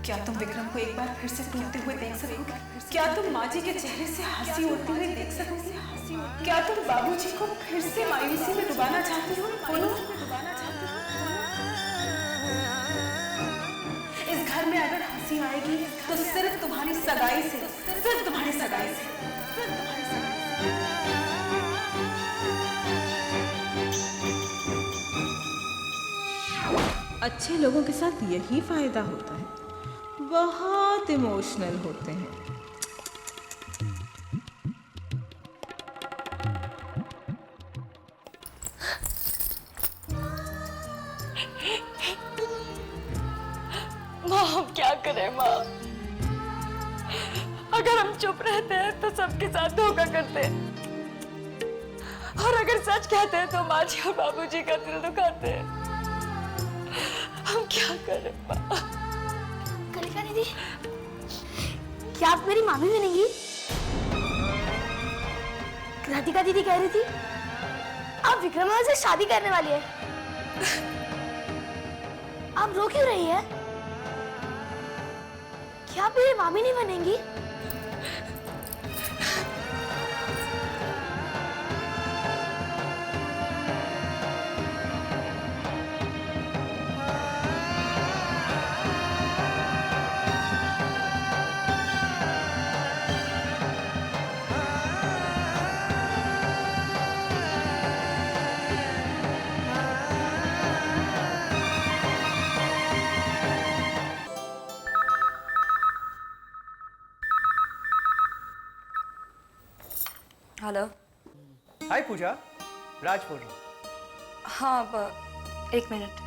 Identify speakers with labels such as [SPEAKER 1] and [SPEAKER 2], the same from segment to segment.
[SPEAKER 1] क्या तुम विक्रम को एक बार फिर से टूटते हुए देख सकोगे? क्या तुम माँ जी के चेहरे से हंसी उड़ती हुई देख सकोगे? क्या तुम बाबूजी को फिर से मायूसी में डुबाना चाहती हो? बोलो। इस घर में अगर हंसी आएगी तो सिर्फ तुम्हारी सगाई से, सिर्फ तुम्हारी सगाई से, सिर्फ तुम्हारी सगाई से।
[SPEAKER 2] अच्छे लोगों के साथ यही फायदा होता है, बहुत इमोशनल होते हैं।
[SPEAKER 3] माँ हम क्या करें माँ? अगर हम चुप रहते हैं तो सबके साथ धोखा करते हैं, और अगर सच कहते हैं तो माँ जी और बाबूजी का दिल दुखाते हैं। हम क्या करें माँ?
[SPEAKER 4] कलिका दीदी, क्या आप मेरी मामी बनेंगी? राधिका दीदी कह रही थी आप विक्रम से शादी करने वाली है। आप रो क्यों रही है? क्या आप मेरी मामी नहीं बनेंगी?
[SPEAKER 3] हेलो।
[SPEAKER 5] हाय पूजा, राज बोल रहा हूँ।
[SPEAKER 3] हाँ एक मिनट।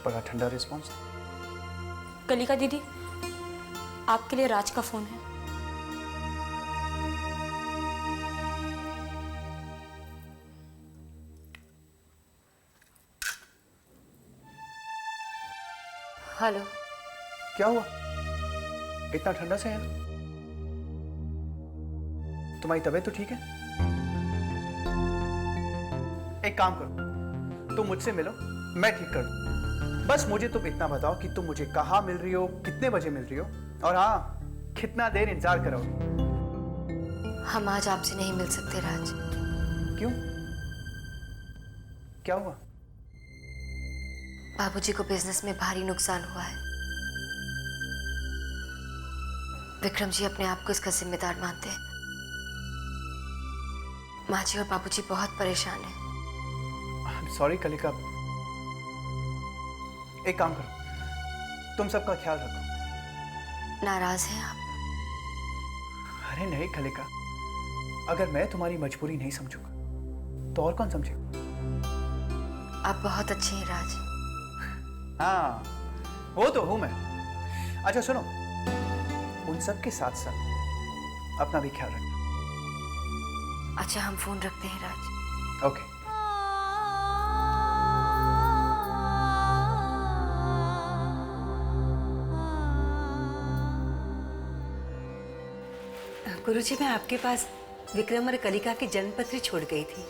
[SPEAKER 5] बड़ा ठंडा रिस्पॉन्स।
[SPEAKER 3] कलिका दीदी, आपके लिए राज का फोन है। हेलो।
[SPEAKER 5] क्या हुआ? इतना ठंडा से है ना? तुम्हारी तबीयत तो ठीक है? एक काम करो, तुम मुझसे मिलो, मैं ठीक कर दूं। बस मुझे तुम इतना बताओ कि तुम मुझे कहाँ मिल रही हो, कितने बजे मिल रही हो, और हाँ, कितना देर इंतजार करोगे?
[SPEAKER 3] हम आज आपसे नहीं मिल सकते राज।
[SPEAKER 5] क्यों? क्या हुआ?
[SPEAKER 3] बाबूजी को बिजनेस में भारी नुकसान हुआ है। विक्रम जी अपने आप को इसका जिम्मेदार मानते हैं। माँ जी और बाबूजी बहुत परेशान हैं।
[SPEAKER 5] सॉरी कलिका, एक काम करो, तुम सबका ख्याल रखो।
[SPEAKER 3] नाराज हैं आप?
[SPEAKER 5] अरे नहीं कलिका, अगर मैं तुम्हारी मजबूरी नहीं समझूंगा तो और कौन समझेगा?
[SPEAKER 3] आप बहुत अच्छे हैं राज।
[SPEAKER 5] हाँ, वो तो हूं मैं। अच्छा सुनो, उन सब के साथ साथ अपना भी ख्याल रखना।
[SPEAKER 3] अच्छा हम फोन रखते हैं राज।
[SPEAKER 5] ओके।
[SPEAKER 6] गुरुजी, मैं आपके पास विक्रम और कलिका की जन्मपत्री छोड़ गई थी,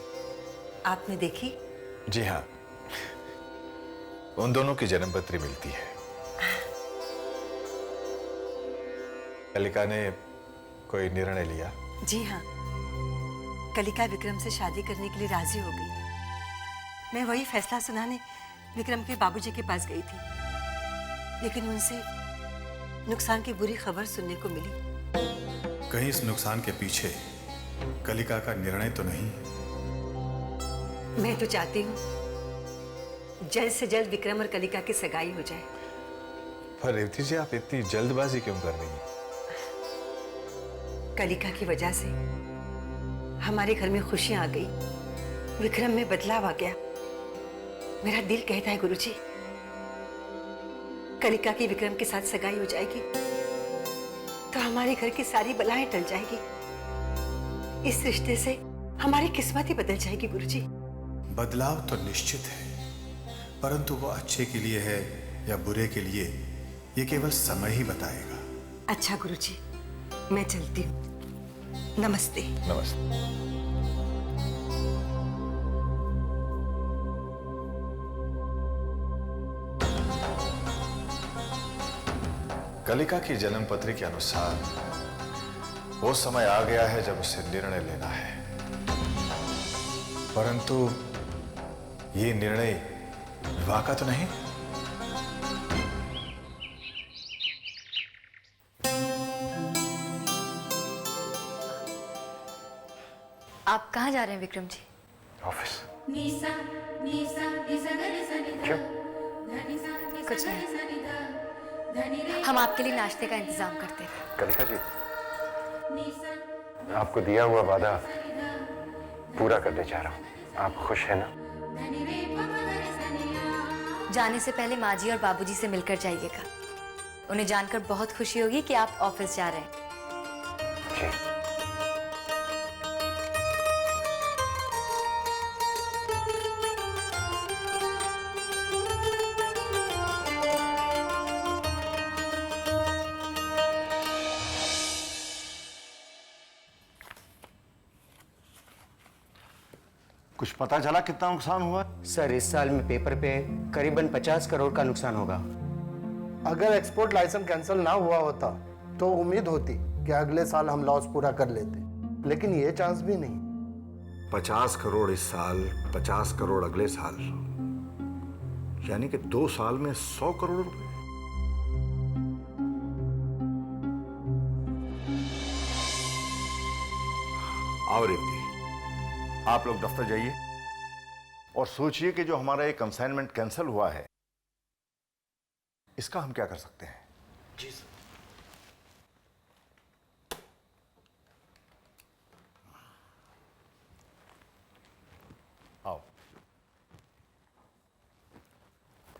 [SPEAKER 6] आपने देखी?
[SPEAKER 7] जी हाँ, उन दोनों की जन्मपत्री मिलती है। कलिका ने कोई निर्णय लिया?
[SPEAKER 6] जी हाँ, कलिका विक्रम से शादी करने के लिए राजी हो गई। मैं वही फैसला सुनाने विक्रम के बाबूजी के पास गई थी, लेकिन उनसे नुकसान की बुरी खबर सुनने को मिली।
[SPEAKER 7] कहीं इस नुकसान के पीछे कलिका का निर्णय तो नहीं?
[SPEAKER 6] मैं तो चाहती हूँ जल्द से जल्द विक्रम और कलिका की सगाई हो जाए।
[SPEAKER 7] पर रेवती जी, आप इतनी जल्दबाजी क्यों कर रही हैं?
[SPEAKER 6] कलिका की वजह से हमारे घर में खुशियां आ गई, विक्रम में बदलाव आ गया। मेरा दिल कहता है गुरुजी, कलिका की विक्रम के साथ सगाई हो जाएगी तो हमारे घर की सारी बलाएं टल जाएगी। इस रिश्ते से हमारी किस्मत ही बदल जाएगी गुरुजी।
[SPEAKER 7] बदलाव तो निश्चित है, परंतु वो अच्छे के लिए है या बुरे के लिए, ये केवल समय ही बताएगा।
[SPEAKER 6] अच्छा गुरुजी, मैं चलती हूँ। नमस्ते।
[SPEAKER 7] नमस्ते। कलिका की जन्मपत्री के अनुसार वो समय आ गया है जब उसे निर्णय लेना है, परंतु ये निर्णय विवाह का तो नहीं।
[SPEAKER 3] आप कहाँ जा रहे हैं विक्रम जी?
[SPEAKER 7] ऑफिस।
[SPEAKER 3] क्यों? कुछ नहीं, हम आपके लिए नाश्ते का इंतजाम करते हैं।
[SPEAKER 8] कलिका जी, मैं आपको दिया हुआ वादा पूरा करने जा रहा हूँ। आप खुश हैं ना?
[SPEAKER 3] जाने से पहले माँ जी और बाबूजी से मिलकर जाइएगा। उन्हें जानकर बहुत खुशी होगी कि आप ऑफिस जा रहे हैं।
[SPEAKER 8] जी।
[SPEAKER 9] कुछ पता चला कितना नुकसान हुआ?
[SPEAKER 10] सर, इस साल में पेपर पे करीबन 50 करोड़ का नुकसान होगा।
[SPEAKER 11] अगर एक्सपोर्ट लाइसेंस कैंसिल ना हुआ होता तो उम्मीद होती कि अगले साल हम लॉस पूरा कर लेते, लेकिन ये चांस भी नहीं।
[SPEAKER 9] 50 करोड़ इस साल, 50 करोड़ अगले साल, यानी कि 2 साल में 100 करोड़ रुपए। आओ रेवती, आप लोग दफ्तर जाइए और सोचिए कि जो हमारा एक कंसाइनमेंट कैंसिल हुआ है, इसका हम क्या कर सकते हैं।
[SPEAKER 11] जी सर।
[SPEAKER 9] आओ।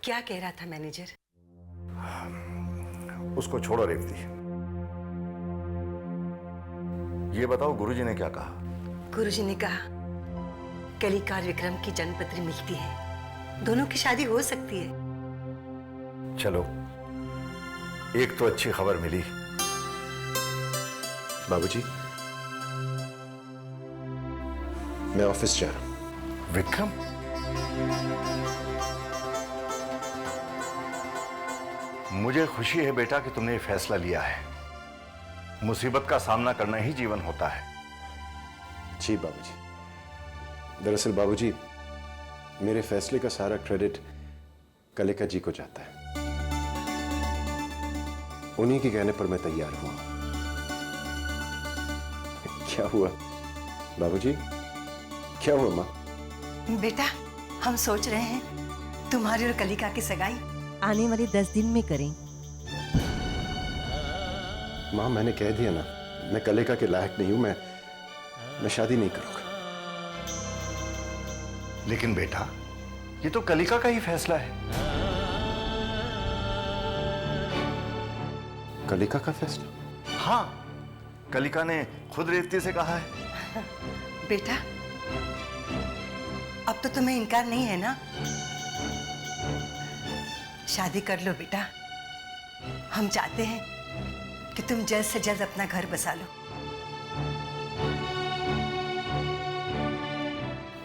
[SPEAKER 6] क्या कह रहा था मैनेजर?
[SPEAKER 9] उसको छोड़ो रेवती, ये बताओ गुरुजी ने क्या कहा?
[SPEAKER 6] गुरुजी ने कहा कलिका और विक्रम की जन्मपत्री मिलती है, दोनों की शादी हो सकती है।
[SPEAKER 9] चलो, एक तो अच्छी खबर मिली।
[SPEAKER 8] बाबूजी, मैं ऑफिस जा रहा हूं।
[SPEAKER 9] विक्रम, मुझे खुशी है बेटा कि तुमने ये फैसला लिया है। मुसीबत का सामना करना ही जीवन होता है।
[SPEAKER 8] जी बाबूजी, दरअसल बाबूजी, मेरे फैसले का सारा क्रेडिट कलिका जी को जाता है। उन्हीं के कहने पर मैं तैयार हुआ। क्या हुआ बाबूजी, क्या हुआ माँ?
[SPEAKER 6] बेटा, हम सोच रहे हैं तुम्हारी और कलिका की सगाई
[SPEAKER 12] आने वाले 10 दिन में करें।
[SPEAKER 8] माँ, मैंने कह दिया ना, मैं कलिका के लायक नहीं हूं। मैं शादी नहीं करूंगा।
[SPEAKER 9] लेकिन बेटा, ये तो कलिका का ही फैसला है।
[SPEAKER 8] कलिका का फैसला?
[SPEAKER 9] हाँ, कलिका ने खुद रेवती से कहा है।
[SPEAKER 6] बेटा, अब तो तुम्हें इनकार नहीं है ना? शादी कर लो बेटा। हम चाहते हैं कि तुम जल्द से जल्द अपना घर बसा लो।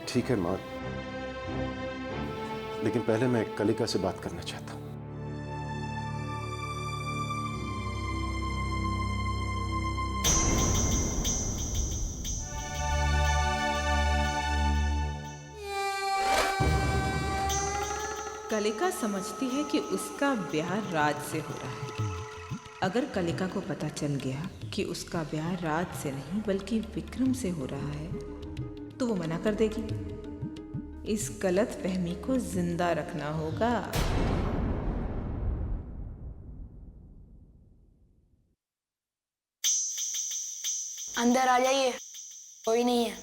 [SPEAKER 8] ठीक है माँ, लेकिन पहले मैं कलिका से बात करना चाहता हूं।
[SPEAKER 2] कलिका समझती है कि उसका ब्याह राज से हो रहा है। अगर कलिका को पता चल गया कि उसका ब्याह राज से नहीं बल्कि विक्रम से हो रहा है तो वो मना कर देगी। इस गलत फहमी को जिंदा रखना होगा।
[SPEAKER 4] अंदर आ जाइए, कोई नहीं है।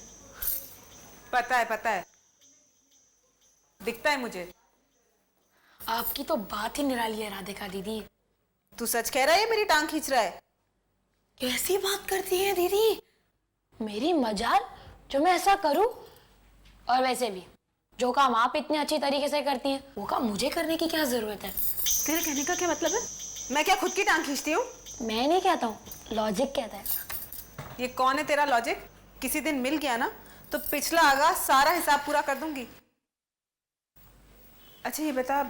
[SPEAKER 1] पता है, दिखता है मुझे।
[SPEAKER 4] आपकी तो बात ही निराली है राधिका दीदी।
[SPEAKER 1] तू सच कह रहा है या मेरी टांग खींच रहा है?
[SPEAKER 4] कैसी बात करती है दीदी? मेरी मजाल जो मैं ऐसा करूं। और वैसे भी जो काम आप इतने अच्छी तरीके से करती हैं वो काम मुझे करने की क्या जरूरत है?
[SPEAKER 1] तेरे कहने का क्या मतलब है? मैं क्या खुद की टांग खींचती हूँ?
[SPEAKER 4] मैं नहीं कहता हूँ, लॉजिक कहता है।
[SPEAKER 1] ये कौन है तेरा लॉजिक? किसी दिन मिल गया ना तो पिछला आगा सारा हिसाब पूरा कर दूंगी। अच्छा ये बता,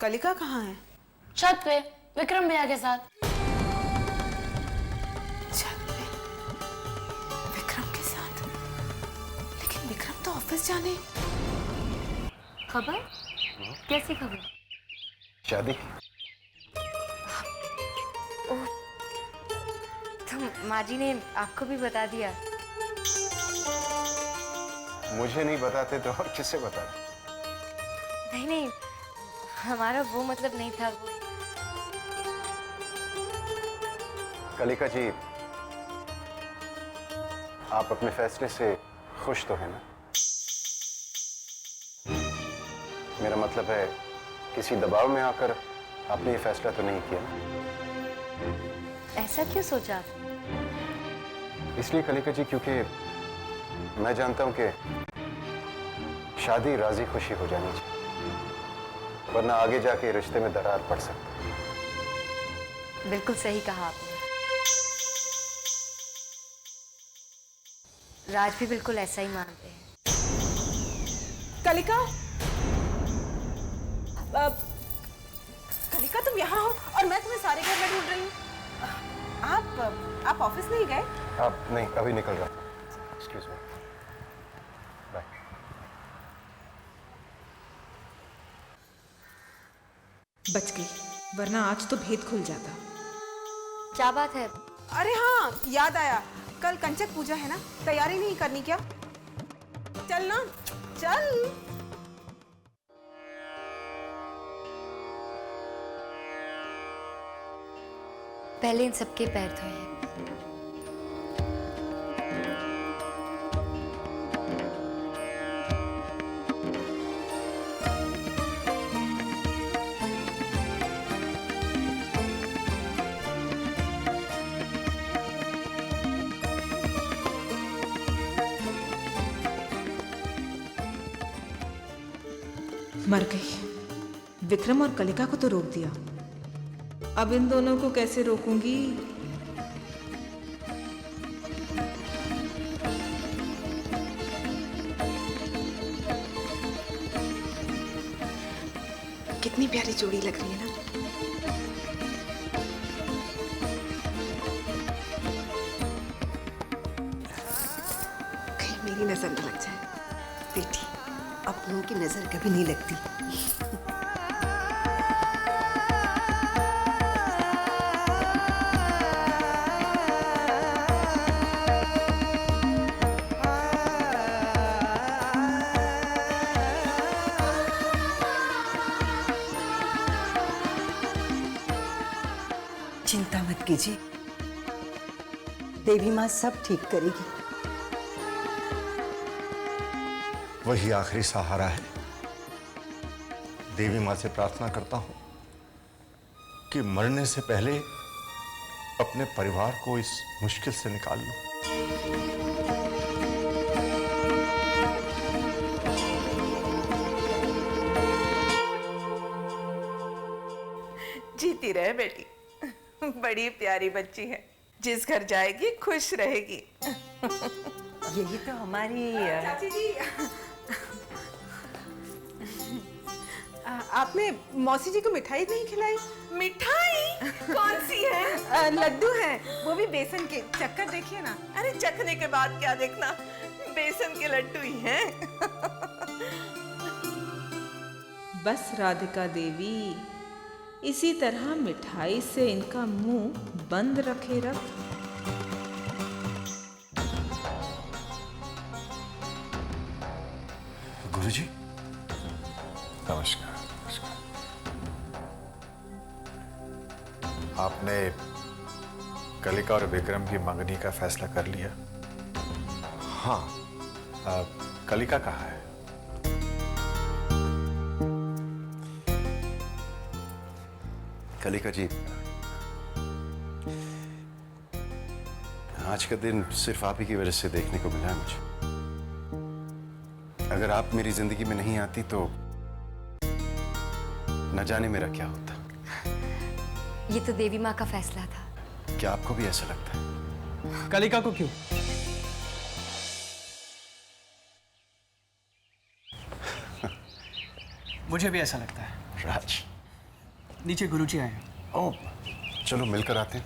[SPEAKER 1] कलिका कहाँ है?
[SPEAKER 4] छत पे विक्रम भैया के साथ।
[SPEAKER 1] ऑफिस जाने।
[SPEAKER 3] खबर? कैसी खबर?
[SPEAKER 8] शादी।
[SPEAKER 3] ओह, तो माँ जी ने आपको भी बता दिया?
[SPEAKER 8] मुझे नहीं बताते तो और किसे बताते?
[SPEAKER 3] नहीं नहीं, हमारा वो मतलब नहीं था। वो
[SPEAKER 8] कलिका जी, आप अपने फैसले से खुश तो हैं ना? मेरा मतलब है, किसी दबाव में आकर आपने ये फैसला तो नहीं किया ना?
[SPEAKER 3] ऐसा क्यों सोचा आप?
[SPEAKER 8] इसलिए कलिका जी, क्योंकि मैं जानता हूं कि शादी राजी खुशी हो जानी चाहिए, वरना आगे जाके रिश्ते में दरार पड़ सकती है।
[SPEAKER 3] बिल्कुल सही कहा आपने। राज भी बिल्कुल ऐसा ही मानते हैं।
[SPEAKER 1] कलिका, कलिका तुम यहाँ हो और मैं तुम्हें सारे घर में ढूंढ रही हूँ। आप ऑफिस नहीं गए?
[SPEAKER 8] आप नहीं, अभी निकल रहा था। Excuse me. बाय।
[SPEAKER 2] बच गई, वरना आज तो भेद खुल जाता।
[SPEAKER 3] क्या बात है?
[SPEAKER 1] अरे हाँ, याद आया, कल कंचक पूजा है ना, तैयारी नहीं करनी क्या? चल ना, चल।
[SPEAKER 3] पहले इन सबके पैर धोइए।
[SPEAKER 2] मर गई। विक्रम और कलिका को तो रोक दिया, अब इन दोनों को कैसे रोकूंगी?
[SPEAKER 1] कितनी प्यारी जोड़ी लग रही है ना। कहीं मेरी नजर न लग जाए।
[SPEAKER 6] बेटी, अपनों की नजर कभी नहीं लगती। चिंता मत कीजिए, देवी माँ सब ठीक करेगी।
[SPEAKER 9] वही आखिरी सहारा है। देवी माँ से प्रार्थना करता हूं कि मरने से पहले अपने परिवार को इस मुश्किल से निकाल लूं।
[SPEAKER 13] जीती रहे बेटी, बड़ी प्यारी बच्ची है, जिस घर जाएगी खुश रहेगी।
[SPEAKER 6] यही तो हमारी
[SPEAKER 1] चाची जी, आपने मौसी जी को मिठाई नहीं खिलाई?
[SPEAKER 13] मिठाई कौन सी है?
[SPEAKER 1] लड्डू है, वो भी बेसन के। चक्कर देखिए ना।
[SPEAKER 13] अरे चखने के बाद क्या देखना, बेसन के लड्डू ही हैं।
[SPEAKER 2] बस राधिका देवी, इसी तरह मिठाई से इनका मुंह बंद रखे रख।
[SPEAKER 9] गुरुजी, नमस्कार। नमस्कार।
[SPEAKER 7] आपने कलिका और विक्रम की मंगनी का फैसला कर लिया?
[SPEAKER 9] हाँ।
[SPEAKER 7] कलिका कहाँ है?
[SPEAKER 8] कलिका जी, आज का दिन सिर्फ आप ही की वजह से देखने को मिला है मुझे। अगर आप मेरी जिंदगी में नहीं आती तो न जाने मेरा क्या होता।
[SPEAKER 3] ये तो देवी माँ का फैसला था।
[SPEAKER 8] क्या आपको भी ऐसा लगता है?
[SPEAKER 5] कलिका को क्यों? मुझे भी ऐसा लगता है।
[SPEAKER 8] राज,
[SPEAKER 5] नीचे गुरुजी आए हैं।
[SPEAKER 8] ओह, चलो मिलकर आते हैं।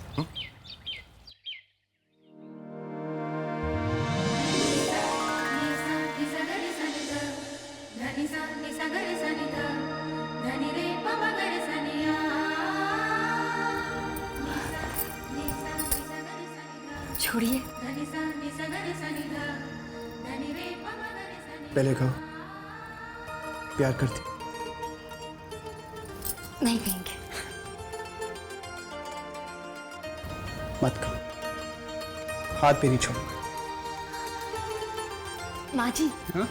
[SPEAKER 6] छोड़िए।
[SPEAKER 5] पहले कहो, प्यार करती?
[SPEAKER 6] नहीं कहेंगे।
[SPEAKER 5] मत कहो, हाथ पे नहीं छोड़ूंगा।
[SPEAKER 6] माँ जी।
[SPEAKER 5] हाँ?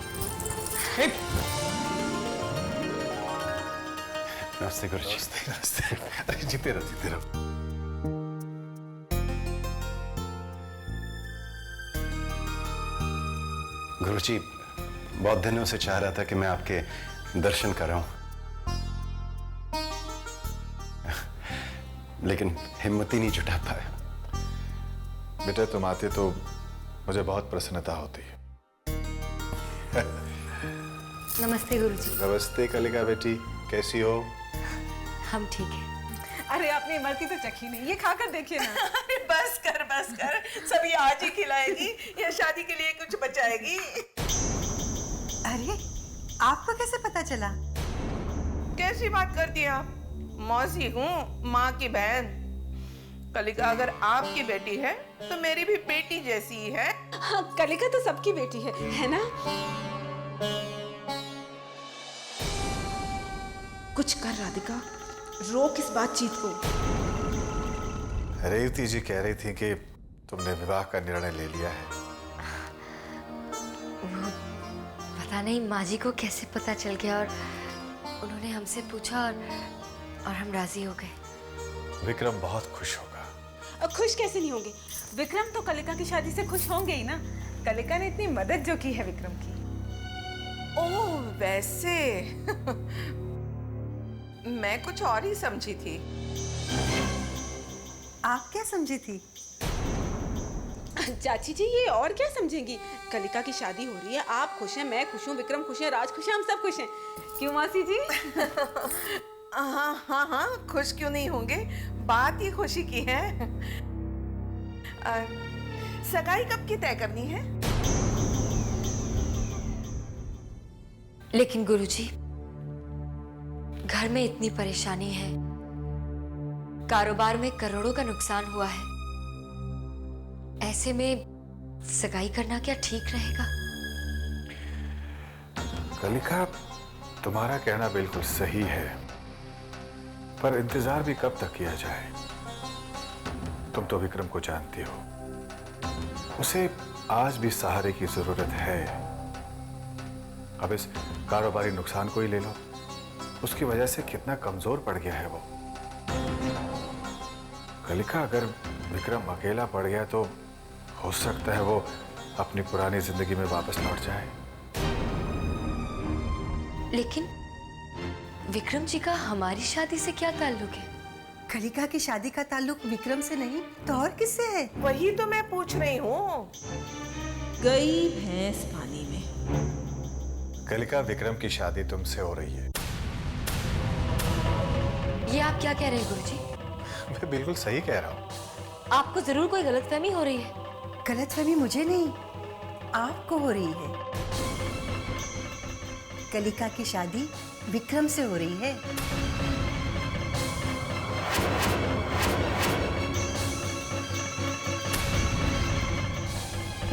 [SPEAKER 8] नमस्ते गुरुजी।
[SPEAKER 7] नमस्ते। अरे जीते रहो, जीते रहो।
[SPEAKER 8] गुरुजी, बहुत दिनों से चाह रहा था कि मैं आपके दर्शन कराऊं, लेकिन हिम्मत ही नहीं जुटा पाया।
[SPEAKER 7] बेटा तुम आते तो मुझे बहुत प्रसन्नता होती है।
[SPEAKER 6] नमस्ते गुरुजी।
[SPEAKER 7] नमस्ते कलिका बेटी, कैसी हो?
[SPEAKER 6] हम ठीक हैं।
[SPEAKER 1] अरे आपने इमरती तो चखी नहीं, ये खाकर देखिए ना।
[SPEAKER 13] अरे बस कर, सब ये आज ही खिलाएगी या शादी के लिए कुछ बचाएगी?
[SPEAKER 6] अरे आपको कैसे पता चला?
[SPEAKER 13] कैसी बात करती हैं आप? मौसी हूँ, माँ की बहन। कलिका अगर आपकी बेटी है तो मेरी भी बेटी जैसी ही है।
[SPEAKER 1] हाँ, कलिका तो सबकी बेटी है ना?
[SPEAKER 2] कुछ कर राधिका, रोक इस बातचीत को।
[SPEAKER 7] रेवती जी कह रही थी कि तुमने विवाह का निर्णय ले लिया है।
[SPEAKER 3] पता नहीं माँ जी को कैसे पता चल गया और उन्होंने हमसे पूछा और हम राजी हो गए।
[SPEAKER 7] विक्रम बहुत खुश होगा।
[SPEAKER 1] खुश कैसे नहीं होंगे? विक्रम तो कलिका की शादी से खुश होंगे ही ना। कलिका ने इतनी मदद जो की है विक्रम की।
[SPEAKER 13] ओह वैसे मैं कुछ और ही समझी थी।
[SPEAKER 6] आप क्या समझी थी?
[SPEAKER 1] चाची जी ये और क्या समझेंगी? कलिका की शादी हो रही है, आप खुश हैं, मैं खुश हूँ, विक्रम खुश है, राज खुश है, हम सब खुश हैं। क्यों मासी जी?
[SPEAKER 13] हाँ, खुश क्यों नहीं होंगे? बात ही खुशी की है। सगाई कब की तय करनी है?
[SPEAKER 3] लेकिन गुरुजी, घर में इतनी परेशानी है, कारोबार में करोड़ों का नुकसान हुआ है, ऐसे में सगाई करना क्या ठीक रहेगा?
[SPEAKER 7] कलिका, तुम्हारा कहना बिल्कुल सही है, पर इंतजार भी कब तक किया जाए? तुम तो विक्रम को जानती हो, उसे आज भी सहारे की जरूरत है। अब इस कारोबारी नुकसान को ही ले लो, उसकी वजह से कितना कमजोर पड़ गया है वो। कलिका, अगर विक्रम अकेला पड़ गया तो हो सकता है वो अपनी पुरानी जिंदगी में वापस लौट जाए।
[SPEAKER 3] लेकिन विक्रम जी का हमारी शादी से क्या ताल्लुक है?
[SPEAKER 6] कलिका की शादी का ताल्लुक विक्रम से नहीं तो और किससे है?
[SPEAKER 13] वही तो मैं पूछ रही हूँ।
[SPEAKER 2] गई भैंस पानी में।
[SPEAKER 7] कलिका, विक्रम की शादी तुमसे हो रही है।
[SPEAKER 3] ये आप क्या कह रहे हैं गुरुजी?
[SPEAKER 7] मैं बिल्कुल सही कह रहा हूँ।
[SPEAKER 3] आपको जरूर कोई गलतफहमी हो रही है।
[SPEAKER 6] गलतफहमी मुझे नहीं, आपको हो रही है। कलिका की शादी विक्रम से हो रही है।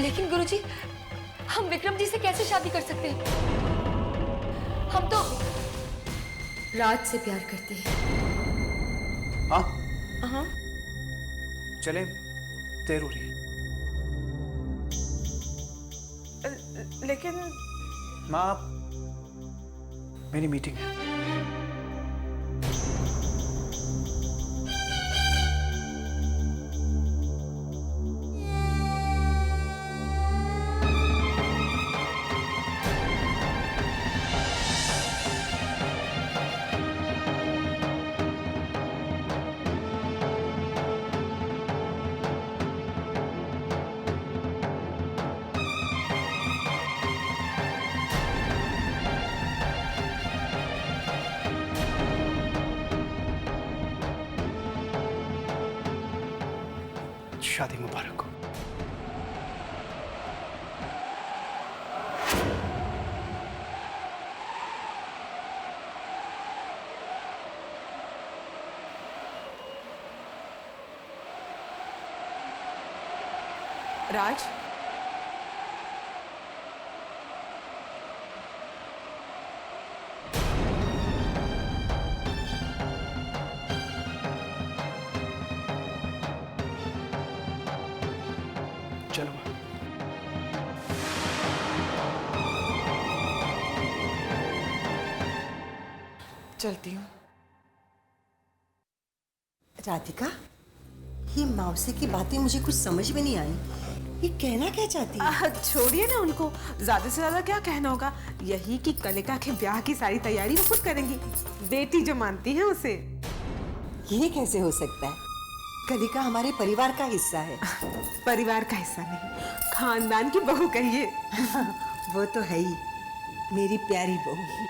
[SPEAKER 3] लेकिन गुरुजी, हम विक्रम जी से कैसे शादी कर सकते हैं? हम तो राज से प्यार करते हैं।
[SPEAKER 5] हाँ, चले, देर हो रही है।
[SPEAKER 13] लेकिन
[SPEAKER 5] माँ, मेरी मीटिंग है। शादी मुबारक हो।
[SPEAKER 1] राज,
[SPEAKER 5] चलो।
[SPEAKER 1] चलती हूँ।
[SPEAKER 6] राधिका, ये मौसी की बातें मुझे कुछ समझ में नहीं आई। ये कहना क्या चाहती है?
[SPEAKER 1] छोड़िए ना उनको, ज्यादा से ज्यादा क्या कहना होगा, यही कि कलिका के ब्याह की सारी तैयारी वो खुद करेंगी, बेटी जो मानती है उसे।
[SPEAKER 6] ये कैसे हो सकता है? कलिका हमारे परिवार का हिस्सा है।
[SPEAKER 1] परिवार का हिस्सा नहीं, खानदान की बहू कहिए।
[SPEAKER 6] वो तो है ही, मेरी प्यारी बहू।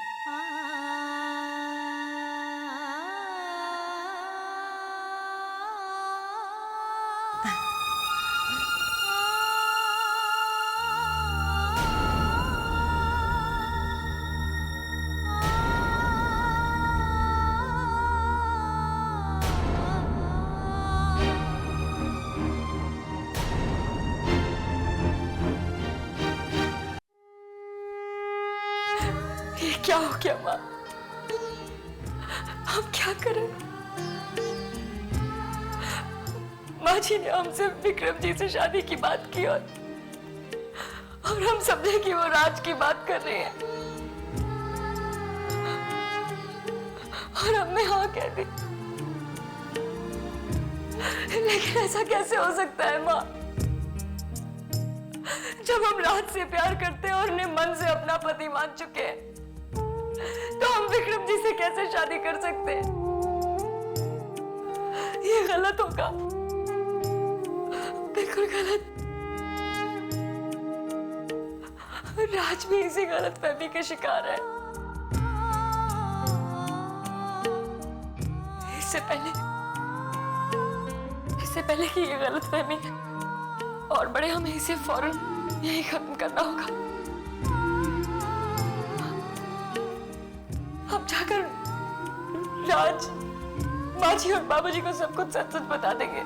[SPEAKER 3] ये क्या हो गया माँ? हम क्या करें? माँ जी ने हमसे विक्रम जी से शादी की बात की और हम समझे कि वो राज की बात कर रहे हैं और हमने हाँ कह दी। लेकिन ऐसा कैसे हो सकता है माँ? जब हम राज से प्यार करते हैं और उन्हें मन से अपना पति मान चुके हैं, तो हम विक्रम जी से कैसे शादी कर सकते हैं? ये गलत होगा, बिल्कुल गलत। राज भी इसी गलतफहमी के शिकार है। इससे पहले कि ये गलतफहमी और बड़े, हमें इसे फौरन यही खत्म करना होगा। हम जाकर राज, माँ जी और बाबूजी को सब कुछ सच सच बता देंगे।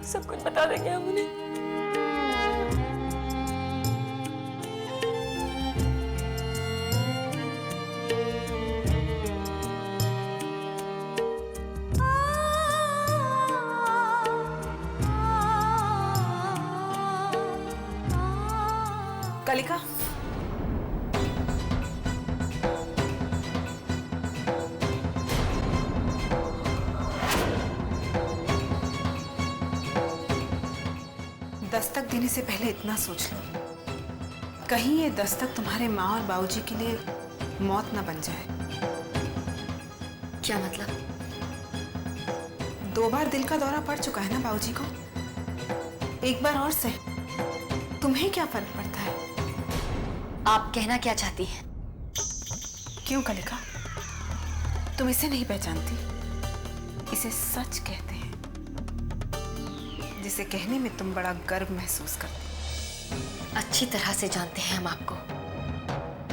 [SPEAKER 3] सब कुछ बता देंगे हम उन्हें।
[SPEAKER 1] कलिका, दस्तक देने से पहले इतना सोच लो, कहीं ये दस्तक तुम्हारे माँ और बाबूजी के लिए मौत ना बन जाए।
[SPEAKER 4] क्या मतलब?
[SPEAKER 1] 2 बार दिल का दौरा पड़ चुका है ना बाबूजी को, एक बार और सही, तुम्हें क्या फर्क पड़ता है?
[SPEAKER 4] आप कहना क्या चाहती हैं?
[SPEAKER 1] क्यों कलिका, तुम इसे नहीं पहचानती? इसे सच कहते हैं, जिसे कहने में तुम बड़ा गर्व महसूस करती।
[SPEAKER 4] अच्छी तरह से जानते हैं हम आपको।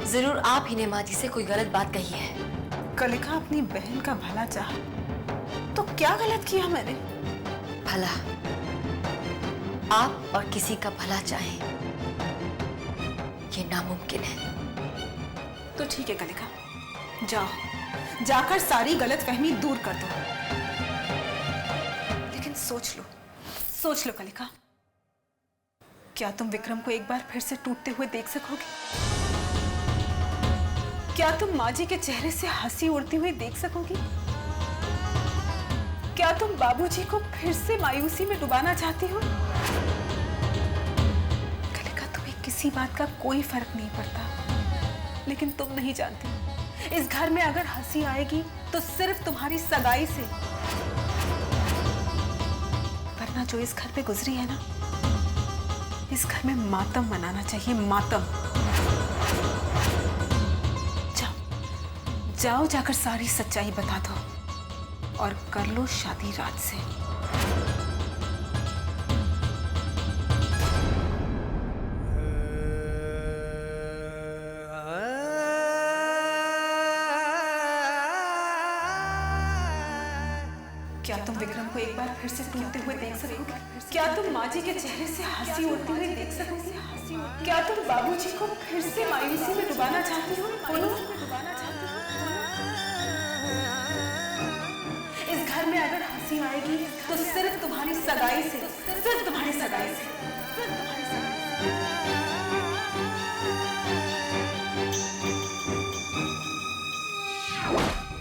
[SPEAKER 4] जरूर आप ही ने माँ जी से कोई गलत बात कही है।
[SPEAKER 1] कलिका, अपनी बहन का भला चाहा तो क्या गलत किया मैंने?
[SPEAKER 4] भला? आप और किसी का भला चाहें, ये नामुमकिन है।
[SPEAKER 1] तो ठीक है कलिका, जाओ, जाकर सारी गलतफहमी दूर कर दो। लेकिन सोच लो कलिका, क्या तुम विक्रम को एक बार फिर से टूटते हुए देख सकोगे? क्या तुम माँ जी के चेहरे से हंसी उड़ती हुई देख सकोगी? क्या तुम बाबूजी को फिर से मायूसी में डुबाना चाहती हो? कलिका, तुम्हें किसी बात का कोई फर्क नहीं पड़ता, लेकिन तुम नहीं जानती, इस घर में अगर हंसी आएगी तो सिर्फ तुम्हारी सगाई से, वरना जो इस घर पे गुजरी है ना, इस घर में मातम मनाना चाहिए, मातम। जाओ, जाकर सारी सच्चाई बता दो और कर लो शादी राज से। क्या तुम विक्रम को एक बार फिर से टूटते हुए देख सकोगे? क्या तुम माँ जी के चेहरे से हंसी उड़ती हुई देख सकोगे? क्या तुम बाबूजी को फिर से मायूसी में डुबाना चाहती हो? बोलो। इस घर में अगर हंसी आएगी तो सिर्फ तुम्हारी सगाई से, सिर्फ तुम्हारी सगाई से।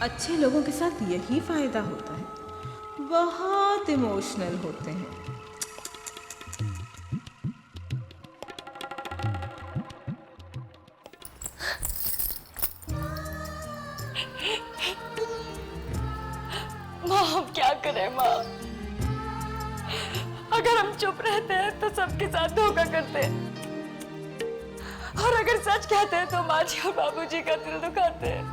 [SPEAKER 2] अच्छे लोगों के साथ यही फायदा होता है, बहुत इमोशनल होते हैं।
[SPEAKER 3] माँ हम क्या करें माँ? अगर हम चुप रहते हैं तो सबके साथ धोखा करते हैं, और अगर सच कहते हैं तो माँ जी और बाबूजी का दिल दुखाते हैं।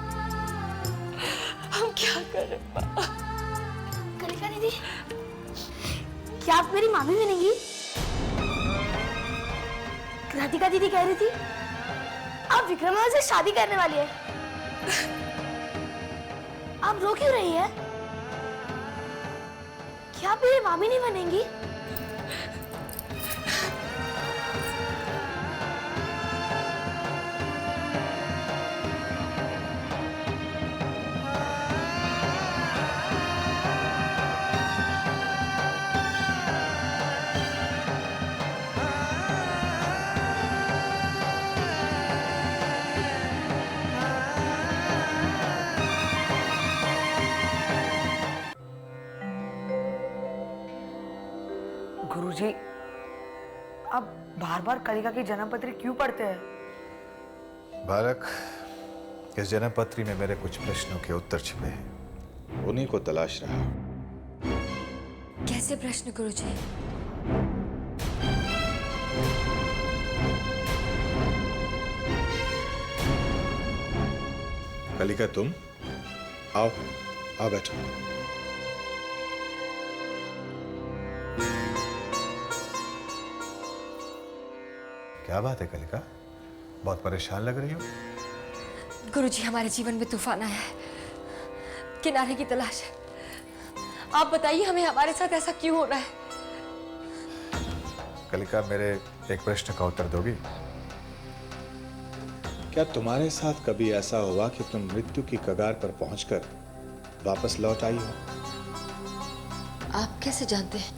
[SPEAKER 3] हम क्या करें माँ?
[SPEAKER 4] कलिका दीदी, क्या आप मेरी मामी बनेंगी? राधिका दीदी कह रही थी आप विक्रम से शादी करने वाली है। आप रो क्यों रही है? क्या आप मेरी मामी नहीं बनेंगी?
[SPEAKER 14] गुरुजी, आप बार बार कलिका की जन्म पत्री क्यों पढ़ते हैं?
[SPEAKER 7] बालक, इस जन्म पत्री में मेरे कुछ प्रश्नों के उत्तर छिपे हैं, उन्हीं को तलाश रहा।
[SPEAKER 3] कैसे प्रश्न गुरुजी?
[SPEAKER 7] कलिका, तुम आओ, आओ बैठो। क्या बात है कलिका, बहुत परेशान लग रही हो?
[SPEAKER 3] गुरुजी, हमारे जीवन में तूफान आया है, किनारे की तलाश है। आप बताइए हमें हमारे साथ ऐसा क्यों हो रहा है?
[SPEAKER 7] कलिका, मेरे एक प्रश्न का उत्तर दोगी? क्या तुम्हारे साथ कभी ऐसा हुआ कि तुम मृत्यु की कगार पर पहुंचकर वापस लौट आई हो?
[SPEAKER 3] आप कैसे जानते हैं?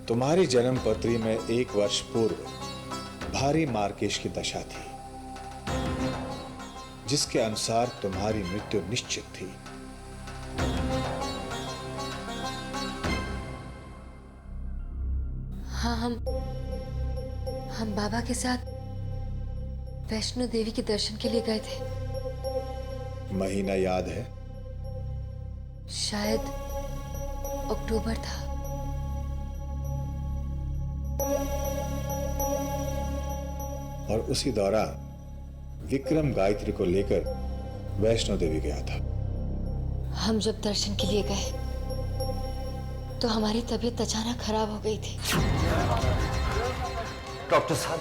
[SPEAKER 7] तुम्हारी जन्म पत्री में 1 वर्ष पूर्व भारी मार्केश की दशा थी, जिसके अनुसार तुम्हारी मृत्यु निश्चित थी।
[SPEAKER 3] हाँ, हम बाबा के साथ वैष्णो देवी के दर्शन के लिए गए थे।
[SPEAKER 7] महीना याद है?
[SPEAKER 3] शायद अक्टूबर था।
[SPEAKER 7] और उसी दौरान विक्रम गायत्री को लेकर वैष्णो देवी गया था।
[SPEAKER 3] हम जब दर्शन के लिए गए तो हमारी तबीयत अचानक खराब हो गई थी।
[SPEAKER 15] डॉक्टर साहब,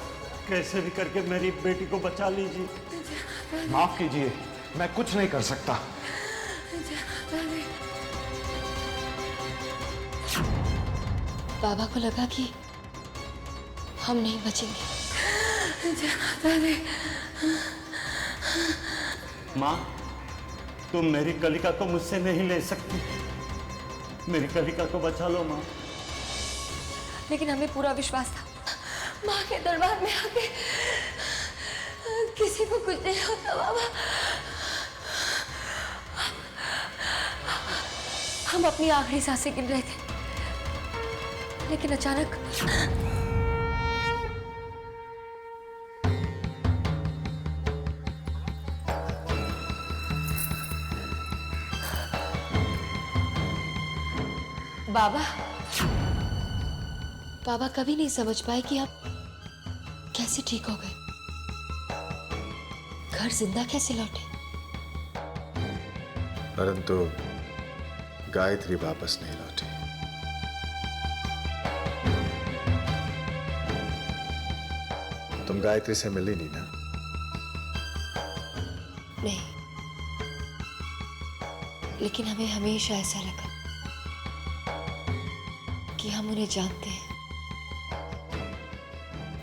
[SPEAKER 15] कैसे भी करके मेरी बेटी को बचा लीजिए। माफ कीजिए, मैं कुछ नहीं कर सकता।
[SPEAKER 3] बाबा को लगा कि हम नहीं बचेंगे।
[SPEAKER 15] माँ, तुम मेरी कलिका को मुझसे नहीं ले सकती। मेरी कलिका को बचा लो माँ।
[SPEAKER 3] लेकिन हमें पूरा विश्वास था, माँ के दरबार में आके किसी को कुछ नहीं होता। बाबा, हम अपनी आखिरी सांसें गिन रहे थे, लेकिन अचानक बाबा कभी नहीं समझ पाए कि आप कैसे ठीक हो गए, घर जिंदा कैसे लौटे।
[SPEAKER 7] परंतु गायत्री वापस नहीं लौटी। तुम गायत्री से मिली नहीं ना?
[SPEAKER 3] नहीं, लेकिन हमें हमेशा ऐसा लगा कि हम उन्हें जानते हैं,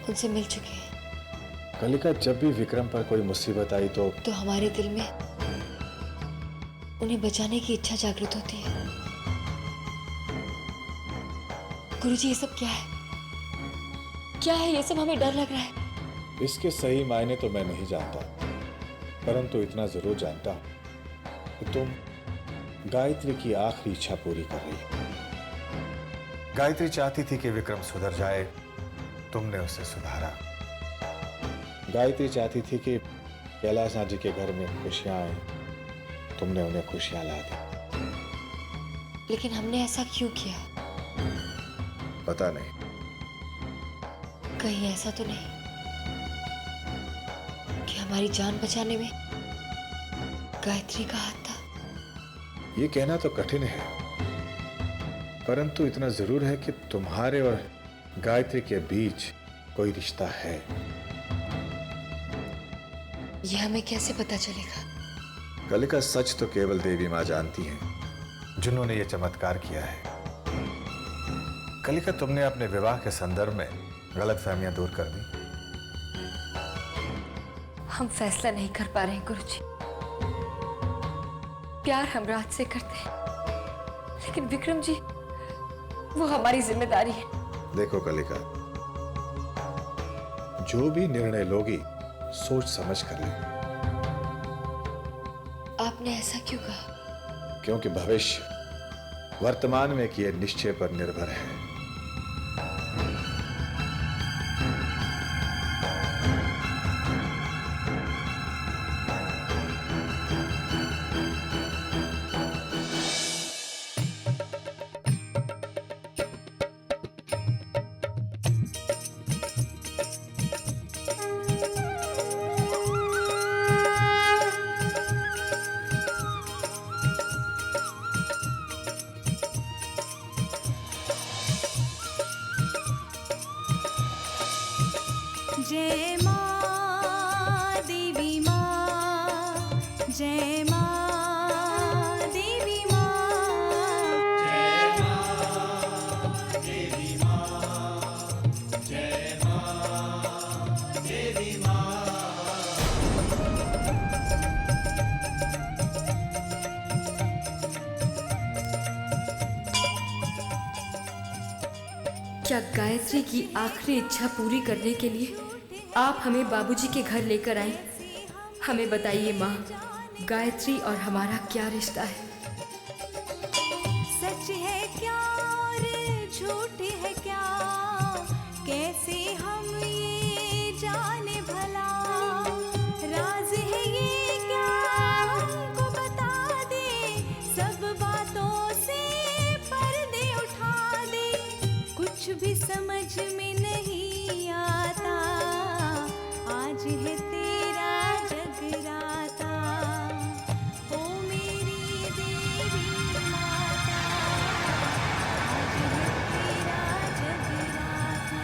[SPEAKER 3] उनसे मिल चुके हैं।
[SPEAKER 7] कलिका, जब भी विक्रम पर कोई मुसीबत आई तो
[SPEAKER 3] हमारे दिल में उन्हें बचाने की इच्छा जागृत होती है। गुरुजी, ये सब क्या है? क्या है ये सब? हमें डर लग रहा है।
[SPEAKER 7] इसके सही मायने तो मैं नहीं जानता, परंतु इतना जरूर जानता हूं कि तुम गायत्री की आखिरी इच्छा पूरी कर रही हो। गायत्री चाहती थी कि विक्रम सुधर जाए, तुमने उसे सुधारा। गायत्री चाहती थी कि कैलाश नाथ जी के घर में खुशियां आए, तुमने उन्हें खुशियां ला दी।
[SPEAKER 3] लेकिन हमने ऐसा क्यों किया?
[SPEAKER 7] पता नहीं।
[SPEAKER 3] कहीं ऐसा तो नहीं कि हमारी जान बचाने में गायत्री का हाथ था?
[SPEAKER 7] ये कहना तो कठिन है, परंतु इतना जरूर है कि तुम्हारे और गायत्री के बीच कोई रिश्ता है।
[SPEAKER 3] यह हमें कैसे पता चलेगा?
[SPEAKER 7] कलिका, सच तो केवल देवी माँ जानती हैं, जिन्होंने ये चमत्कार किया है। कलिका, तुमने अपने विवाह के संदर्भ में गलतफहमियां दूर कर दी।
[SPEAKER 3] हम फैसला नहीं कर पा रहे हैं गुरुजी। प्यार हम राज से करते हैं, लेकिन विक्रम जी वो हमारी जिम्मेदारी है।
[SPEAKER 7] देखो कलिका, जो भी निर्णय लोगी सोच समझ कर ले।
[SPEAKER 3] आपने ऐसा क्यों कहा?
[SPEAKER 7] क्योंकि भविष्य वर्तमान में किए निश्चय पर निर्भर है।
[SPEAKER 16] जय माँ देवी माँ, जय माँ देवी माँ, जय माँ देवी माँ, जय माँ देवी माँ।
[SPEAKER 3] क्या गायत्री की आखिरी इच्छा पूरी करने के लिए आप हमें बाबूजी के घर लेकर आए? हमें बताइए माँ, गायत्री और हमारा क्या रिश्ता है?
[SPEAKER 16] सच है क्या और झूठ है क्या, कैसे हम ये जाने भला, राज है ये क्या हमको बता दे, सब बातों से पर्दे उठा दे, कुछ भी समझ में नहीं आता, आज है तेरा जगराता, ओ मेरी देवी माता, आज है तेरा जगराता।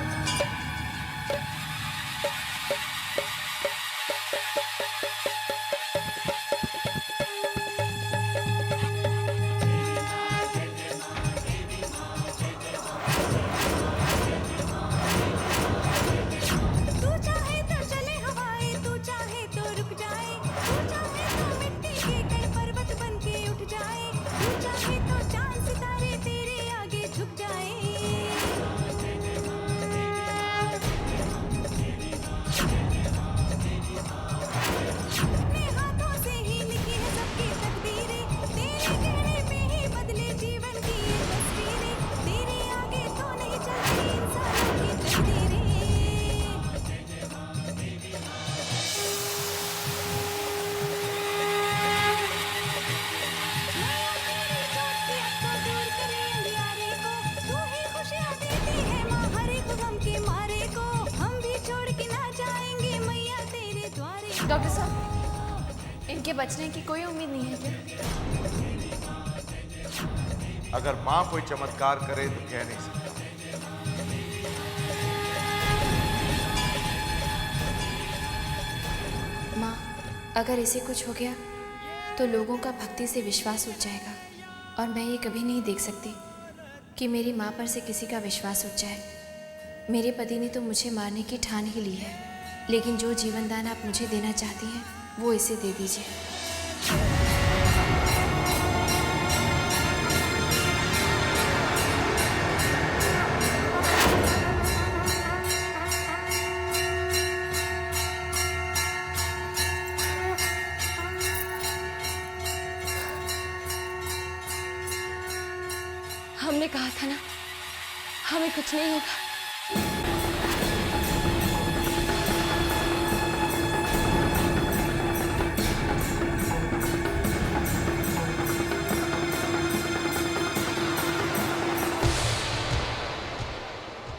[SPEAKER 16] तू चाहे तो चले हवाएं, तू चाहे तो रुक जाए, तू चाहे तो मिट्टी के कई पर्वत बन के उठ जाए, तू चाहे तो चांद सितारे तेरे आगे झुक जाए। अपने हाथों से ही लिखी है सबकी तकदीरें, तेरे कहने पे ही बदले जीवन की ये तस्वीरें, तेरे आगे तो नहीं चलती इंसानों की तकदीरें।
[SPEAKER 4] डॉक्टर साहब, इनके बचने की कोई उम्मीद नहीं है क्या?
[SPEAKER 9] अगर माँ कोई चमत्कार करे तो कह नहीं सकता।
[SPEAKER 4] माँ, अगर इसे कुछ हो गया तो लोगों का भक्ति से विश्वास उठ जाएगा और मैं ये कभी नहीं देख सकती कि मेरी माँ पर से किसी का विश्वास उठ जाए। मेरे पति ने तो मुझे मारने की ठान ही ली है, लेकिन जो जीवन दान आप मुझे देना चाहती हैं वो इसे दे दीजिए। हमने कहा था ना, हमें कुछ नहीं होगा।